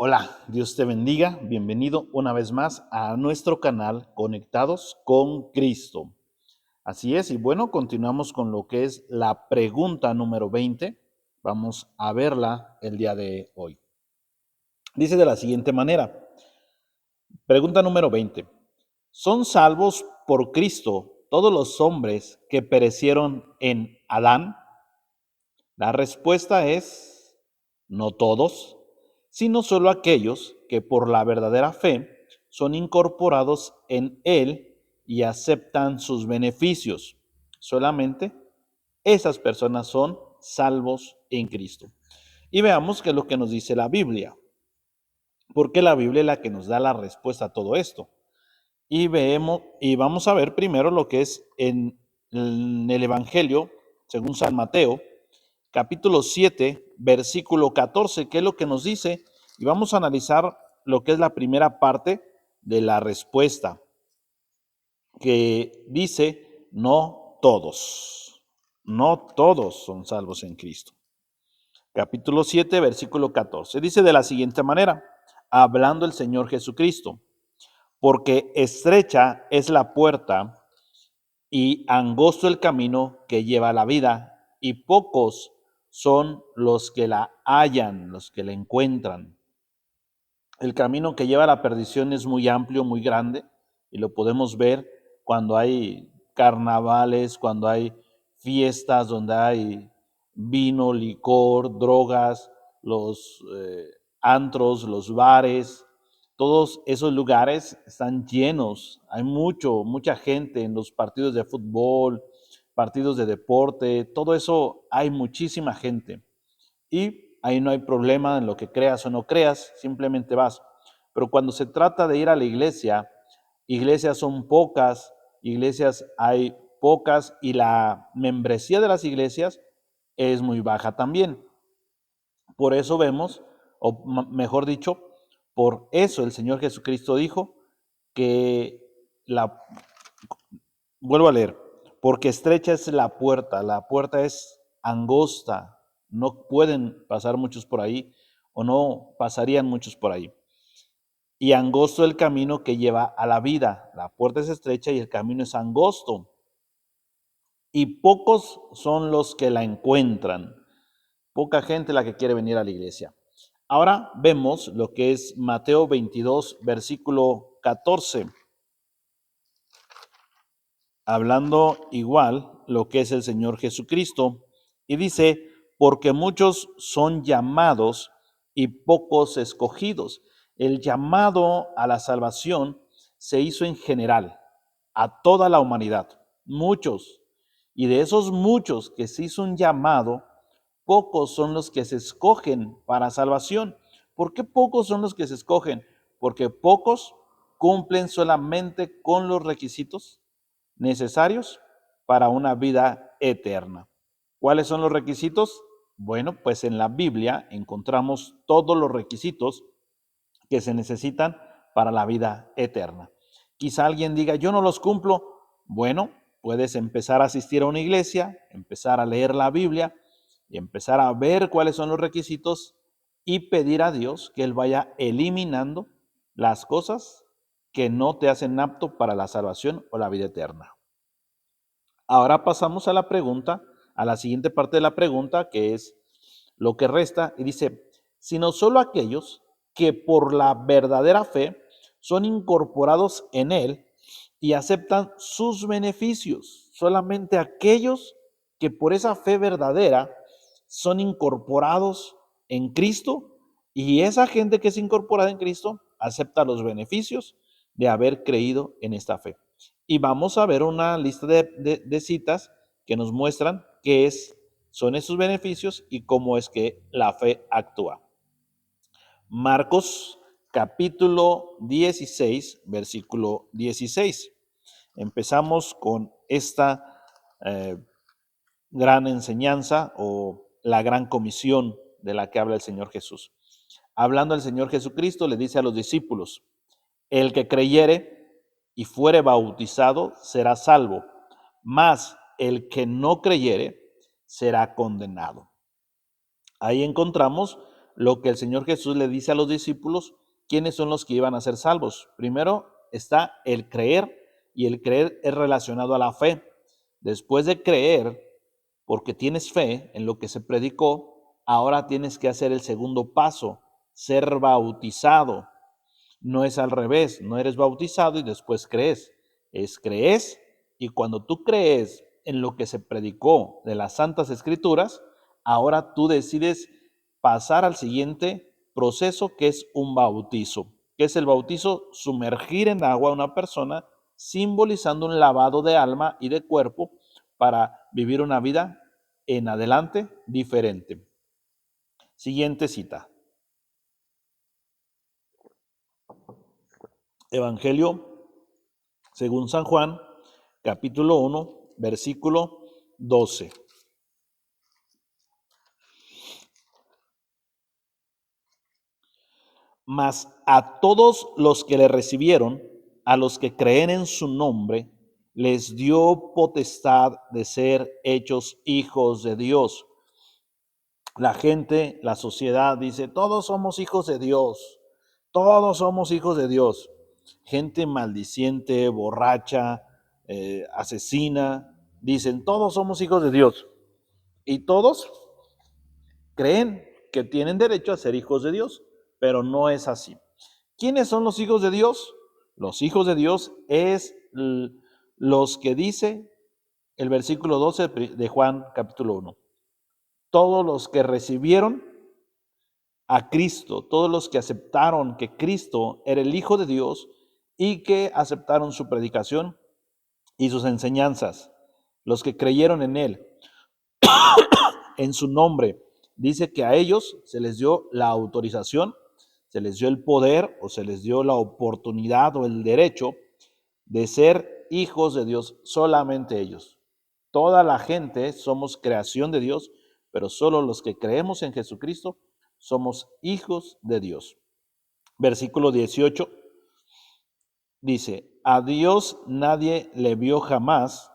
Hola, Dios te bendiga. Bienvenido una vez más a nuestro canal Conectados con Cristo. Así es, y bueno, continuamos con lo que es la pregunta número 20. Vamos a verla el día de hoy. Dice de la siguiente manera, pregunta número 20. ¿Son salvos por Cristo todos los hombres que perecieron en Adán? La respuesta es no todos, sino solo aquellos que por la verdadera fe son incorporados en Él y aceptan sus beneficios. Solamente esas personas son salvos en Cristo. Y veamos qué es lo que nos dice la Biblia, porque la Biblia es la que nos da la respuesta a todo esto. Y vamos a ver primero lo que es en el Evangelio, según San Mateo, capítulo 7, versículo 14, que es lo que nos dice, y vamos a analizar lo que es la primera parte de la respuesta, que dice, no todos son salvos en Cristo. Capítulo 7, versículo 14, dice de la siguiente manera, hablando el Señor Jesucristo, porque estrecha es la puerta y angosto el camino que lleva a la vida, y pocos son los que la hallan, los que la encuentran. El camino que lleva a la perdición es muy amplio, muy grande, y lo podemos ver cuando hay carnavales, cuando hay fiestas donde hay vino, licor, drogas, los antros, los bares. Todos esos lugares están llenos, hay mucha gente en los partidos de fútbol, partidos de deporte, todo eso hay muchísima gente. Y ahí no hay problema en lo que creas o no creas, simplemente vas. Pero cuando se trata de ir a la iglesia, iglesias son pocas, iglesias hay pocas y la membresía de las iglesias es muy baja también. Por eso vemos, o mejor dicho, por eso el Señor Jesucristo dijo que vuelvo a leer, porque estrecha es la puerta es angosta, no pueden pasar muchos por ahí o no pasarían muchos por ahí. Y angosto el camino que lleva a la vida, la puerta es estrecha y el camino es angosto. Y pocos son los que la encuentran, poca gente la que quiere venir a la iglesia. Ahora vemos lo que es Mateo 22, versículo 14. Hablando igual lo que es el Señor Jesucristo, y dice, porque muchos son llamados y pocos escogidos. El llamado a la salvación se hizo en general, a toda la humanidad, muchos. Y de esos muchos que se hizo un llamado, pocos son los que se escogen para salvación. ¿Por qué pocos son los que se escogen? Porque pocos cumplen solamente con los requisitos necesarios para una vida eterna. ¿Cuáles son los requisitos? Bueno, pues en la Biblia encontramos todos los requisitos que se necesitan para la vida eterna. Quizá alguien diga, yo no los cumplo. Bueno, puedes empezar a asistir a una iglesia, empezar a leer la Biblia y empezar a ver cuáles son los requisitos y pedir a Dios que Él vaya eliminando las cosas que no te hacen apto para la salvación o la vida eterna. Ahora pasamos a la pregunta, a la siguiente parte de la pregunta, que es lo que resta, y dice, sino solo aquellos que por la verdadera fe son incorporados en Él y aceptan sus beneficios. Solamente aquellos que por esa fe verdadera son incorporados en Cristo, y esa gente que es incorporada en Cristo acepta los beneficios de haber creído en esta fe. Y vamos a ver una lista de citas que nos muestran son esos beneficios y cómo es que la fe actúa. Marcos capítulo 16, versículo 16. Empezamos con esta gran enseñanza o la gran comisión de la que habla el Señor Jesús. Hablando el Señor Jesucristo, le dice a los discípulos, el que creyere y fuere bautizado será salvo, mas el que no creyere será condenado. Ahí encontramos lo que el Señor Jesús le dice a los discípulos, quiénes son los que iban a ser salvos. Primero está el creer, y el creer es relacionado a la fe. Después de creer, porque tienes fe en lo que se predicó, ahora tienes que hacer el segundo paso, ser bautizado. No es al revés, no eres bautizado y después crees. Crees, y cuando tú crees en lo que se predicó de las Santas Escrituras, ahora tú decides pasar al siguiente proceso, que es un bautizo. ¿Qué es el bautizo? Sumergir en agua a una persona, simbolizando un lavado de alma y de cuerpo para vivir una vida en adelante diferente. Siguiente cita. Evangelio según San Juan, capítulo 1, versículo 12. Mas a todos los que le recibieron, a los que creen en su nombre, les dio potestad de ser hechos hijos de Dios. La gente, la sociedad dice, todos somos hijos de Dios, todos somos hijos de Dios. Gente maldiciente, borracha, asesina, dicen, todos somos hijos de Dios. Y todos creen que tienen derecho a ser hijos de Dios, pero no es así. ¿Quiénes son los hijos de Dios? Los hijos de Dios es los que dice el versículo 12 de Juan capítulo 1. Todos los que recibieron a Cristo, todos los que aceptaron que Cristo era el Hijo de Dios y que aceptaron su predicación y sus enseñanzas, los que creyeron en Él, en su nombre, dice que a ellos se les dio la autorización, se les dio el poder o se les dio la oportunidad o el derecho de ser hijos de Dios, solamente ellos. Toda la gente somos creación de Dios, pero solo los que creemos en Jesucristo somos hijos de Dios. Versículo 18 dice, a Dios nadie le vio jamás.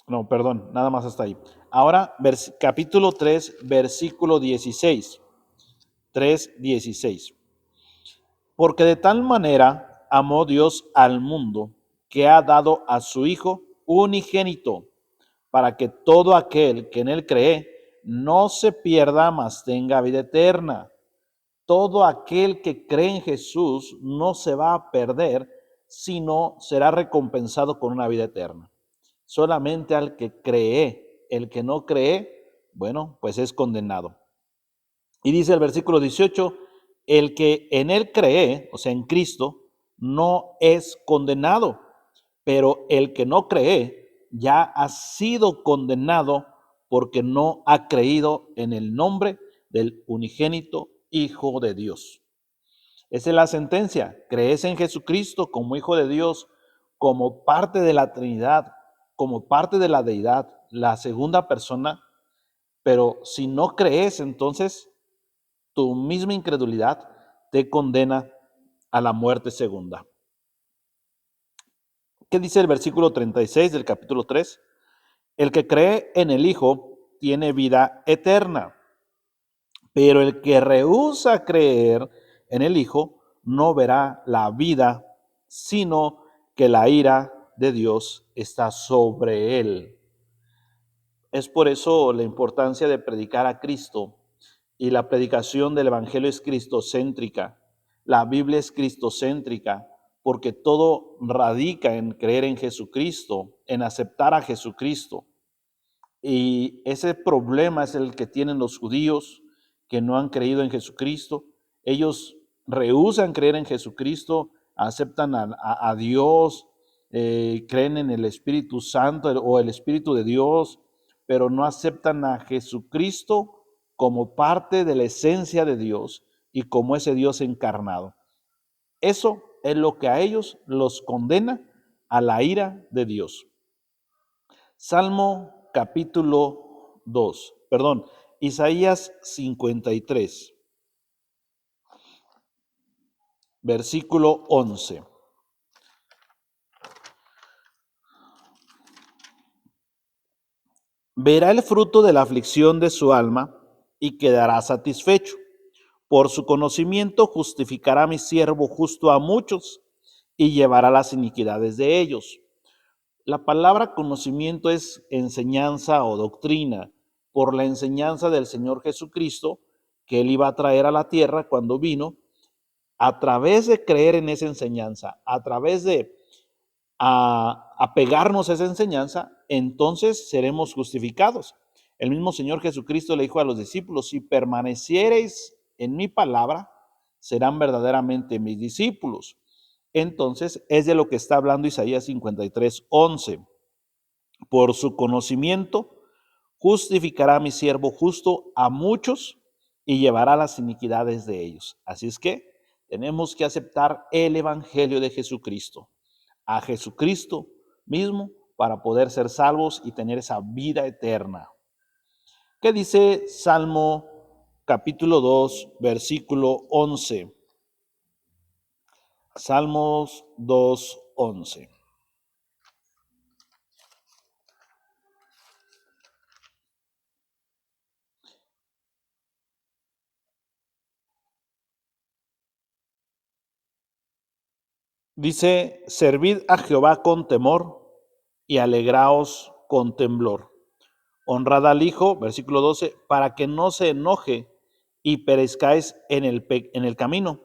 No, perdón, nada más hasta ahí. Ahora, capítulo 3, versículo 16. 3:16. Porque de tal manera amó Dios al mundo, que ha dado a su Hijo unigénito, para que todo aquel que en él cree no se pierda, mas tenga vida eterna. Todo aquel que cree en Jesús no se va a perder, sino será recompensado con una vida eterna. Solamente al que cree, el que no cree, bueno, pues es condenado. Y dice el versículo 18, el que en él cree, o sea, en Cristo, no es condenado, pero el que no cree ya ha sido condenado porque no ha creído en el nombre del unigénito Hijo de Dios. Esa es la sentencia. Crees en Jesucristo como Hijo de Dios, como parte de la Trinidad, como parte de la deidad, la segunda persona, pero si no crees, entonces tu misma incredulidad te condena a la muerte segunda. ¿Qué dice el versículo 36 del capítulo 3? El que cree en el Hijo tiene vida eterna, pero el que rehúsa creer en el Hijo no verá la vida, sino que la ira de Dios está sobre él. Es por eso la importancia de predicar a Cristo, y la predicación del Evangelio es cristocéntrica. La Biblia es cristocéntrica porque todo radica en creer en Jesucristo, en aceptar a Jesucristo. Y ese problema es el que tienen los judíos que no han creído en Jesucristo. Ellos rehúsan creer en Jesucristo, aceptan a Dios, creen en el Espíritu Santo o el Espíritu de Dios, pero no aceptan a Jesucristo como parte de la esencia de Dios y como ese Dios encarnado. Eso es lo que a ellos los condena a la ira de Dios. Salmo capítulo 2, perdón, Isaías 53, versículo 11. Verá el fruto de la aflicción de su alma y quedará satisfecho. Por su conocimiento justificará mi siervo justo a muchos y llevará las iniquidades de ellos. La palabra conocimiento es enseñanza o doctrina, por la enseñanza del Señor Jesucristo que Él iba a traer a la tierra cuando vino. A través de creer en esa enseñanza, a través de apegarnos a esa enseñanza, entonces seremos justificados. El mismo Señor Jesucristo le dijo a los discípulos: si permaneciereis en mi palabra, serán verdaderamente mis discípulos. Entonces es de lo que está hablando Isaías 53:11. Por su conocimiento justificará a mi siervo justo a muchos y llevará las iniquidades de ellos. Así es que tenemos que aceptar el evangelio de Jesucristo, a Jesucristo mismo, para poder ser salvos y tener esa vida eterna. ¿Qué dice Salmo capítulo 2, versículo 11? Salmos 2, 11. Dice: servid a Jehová con temor y alegraos con temblor. Honrad al Hijo, versículo 12, para que no se enoje y perezcáis en el camino,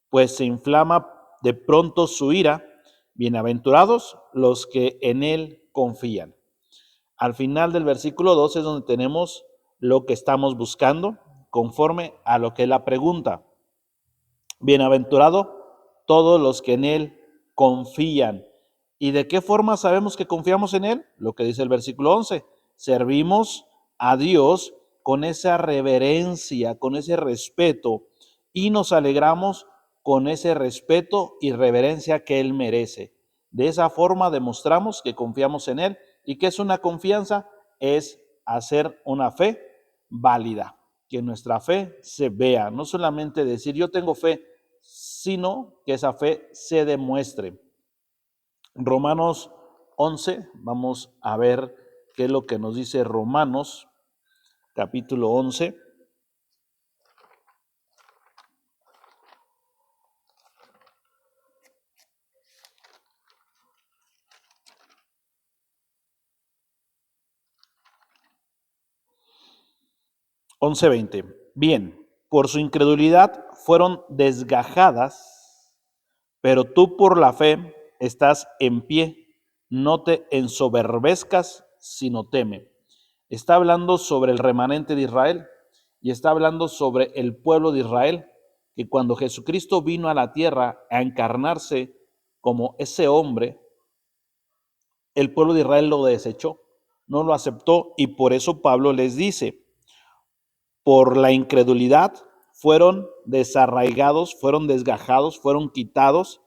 pues se inflama de pronto su ira. Bienaventurados los que en él confían. Al final del versículo 12 es donde tenemos lo que estamos buscando conforme a lo que es la pregunta. Bienaventurado todos los que en él confían. ¿Y de qué forma sabemos que confiamos en él? Lo que dice el versículo 11. Servimos a Dios con esa reverencia, con ese respeto, y nos alegramos con ese respeto y reverencia que él merece. De esa forma demostramos que confiamos en él. ¿Y qué es una confianza? Es hacer una fe válida, que nuestra fe se vea, no solamente decir yo tengo fe, sino que esa fe se demuestre. Romanos 11, vamos a ver qué es lo que nos dice Romanos capítulo 11. Once 20. Bien, por su incredulidad fueron desgajadas, pero tú por la fe estás en pie. No te ensoberbezcas, sino teme. Está hablando sobre el remanente de Israel y está hablando sobre el pueblo de Israel, que cuando Jesucristo vino a la tierra a encarnarse como ese hombre, el pueblo de Israel lo desechó, no lo aceptó, y por eso Pablo les dice: por la incredulidad fueron desarraigados, fueron desgajados, fueron quitados.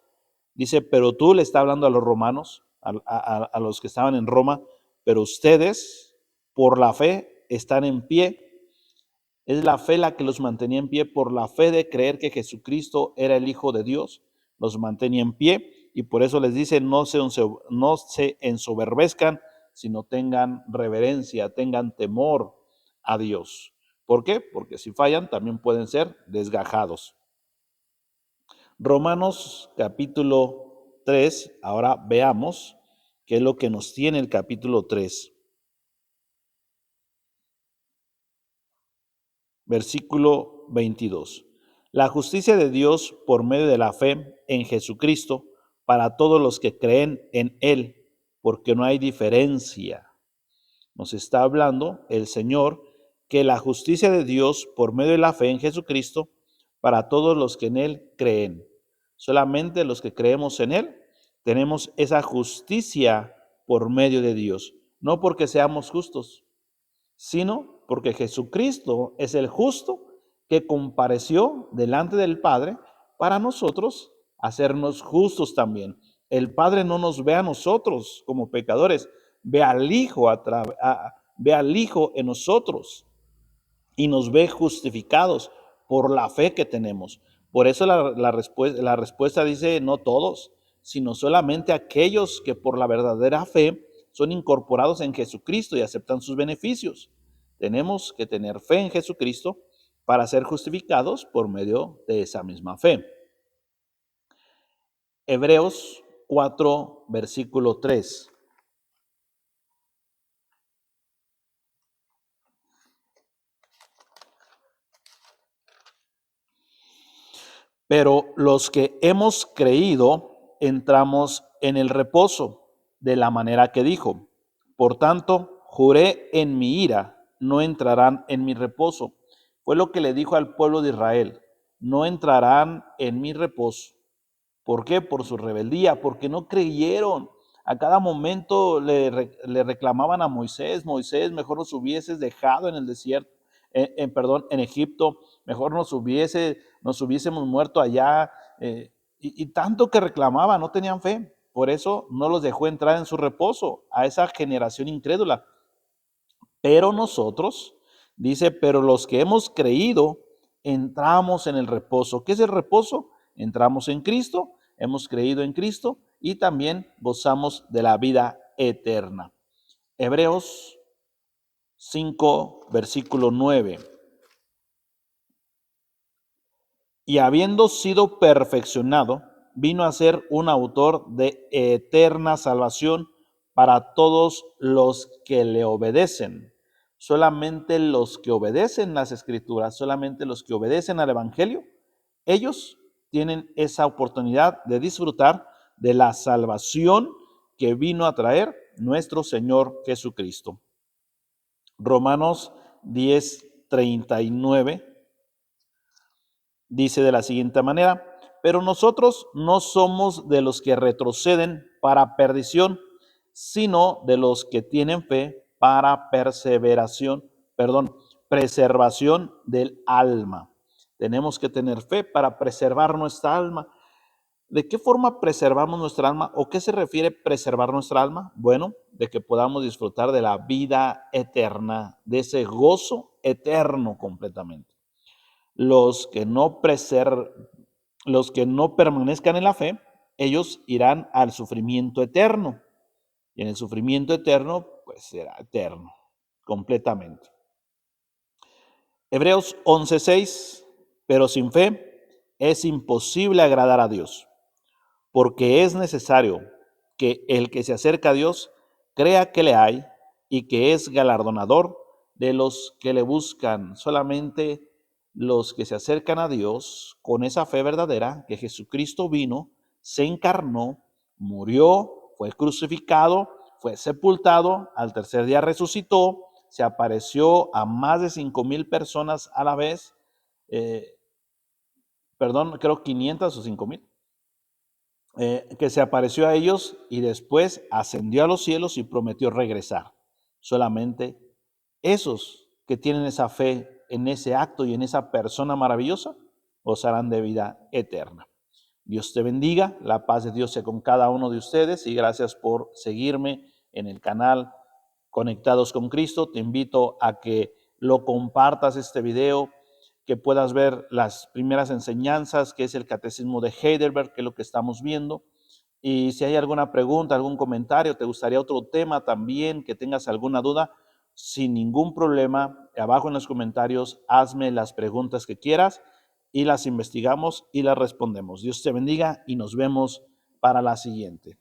Dice, pero tú, le está hablando a los romanos, a los que estaban en Roma, pero ustedes por la fe están en pie. Es la fe la que los mantenía en pie, por la fe de creer que Jesucristo era el Hijo de Dios, los mantenía en pie, y por eso les dice: no se ensoberbezcan, sino tengan reverencia, tengan temor a Dios. ¿Por qué? Porque si fallan también pueden ser desgajados. Romanos capítulo 3, ahora veamos qué es lo que nos tiene el capítulo 3. Versículo 22. La justicia de Dios por medio de la fe en Jesucristo para todos los que creen en Él, porque no hay diferencia. Nos está hablando el Señor que la justicia de Dios por medio de la fe en Jesucristo para todos los que en Él creen. Solamente los que creemos en Él tenemos esa justicia por medio de Dios, no porque seamos justos, sino porque Jesucristo es el justo que compareció delante del Padre para nosotros hacernos justos también. El Padre no nos ve a nosotros como pecadores, ve al Hijo, ve al Hijo en nosotros y nos ve justificados por la fe que tenemos. Por eso la respuesta dice no todos, sino solamente aquellos que por la verdadera fe son incorporados en Jesucristo y aceptan sus beneficios. Tenemos que tener fe en Jesucristo para ser justificados por medio de esa misma fe. Hebreos 4, versículo 3. Pero los que hemos creído entramos en el reposo, de la manera que dijo: por tanto, juré en mi ira, no entrarán en mi reposo. Fue lo que le dijo al pueblo de Israel: no entrarán en mi reposo. ¿Por qué? Por su rebeldía, porque no creyeron. A cada momento le reclamaban a Moisés: Moisés, mejor nos hubieses dejado en el desierto, en Egipto, mejor nos hubiésemos muerto allá. Y tanto que reclamaban, no tenían fe. Por eso no los dejó entrar en su reposo, a esa generación incrédula. Pero nosotros, dice, pero los que hemos creído, entramos en el reposo. ¿Qué es el reposo? Entramos en Cristo, hemos creído en Cristo y también gozamos de la vida eterna. Hebreos 5, versículo 9. Y habiendo sido perfeccionado, vino a ser un autor de eterna salvación para todos los que le obedecen. Solamente los que obedecen las Escrituras, solamente los que obedecen al Evangelio, ellos tienen esa oportunidad de disfrutar de la salvación que vino a traer nuestro Señor Jesucristo. Romanos 10:39 dice de la siguiente manera: pero nosotros no somos de los que retroceden para perdición, sino de los que tienen fe para preservación del alma. Tenemos que tener fe para preservar nuestra alma. ¿De qué forma preservamos nuestra alma? ¿O qué se refiere preservar nuestra alma? Bueno, de que podamos disfrutar de la vida eterna, de ese gozo eterno completamente. Los que no permanezcan en la fe, ellos irán al sufrimiento eterno. Y en el sufrimiento eterno, pues será eterno, completamente. Hebreos 11:6, pero sin fe es imposible agradar a Dios, porque es necesario que el que se acerca a Dios crea que le hay y que es galardonador de los que le buscan. Solamente los que se acercan a Dios con esa fe verdadera, que Jesucristo vino, se encarnó, murió, fue crucificado, fue sepultado, al tercer día resucitó, se apareció a más de 5,000 personas a la vez, creo 500 o 5,000, que se apareció a ellos y después ascendió a los cielos y prometió regresar. Solamente esos que tienen esa fe en ese acto y en esa persona maravillosa gozarán de vida eterna. Dios te bendiga, la paz de Dios sea con cada uno de ustedes y gracias por seguirme en el canal Conectados con Cristo. Te invito a que lo compartas este video, que puedas ver las primeras enseñanzas, que es el Catecismo de Heidelberg, que es lo que estamos viendo. Y si hay alguna pregunta, algún comentario, te gustaría otro tema también, que tengas alguna duda, sin ningún problema, abajo en los comentarios, hazme las preguntas que quieras y las investigamos y las respondemos. Dios te bendiga y nos vemos para la siguiente.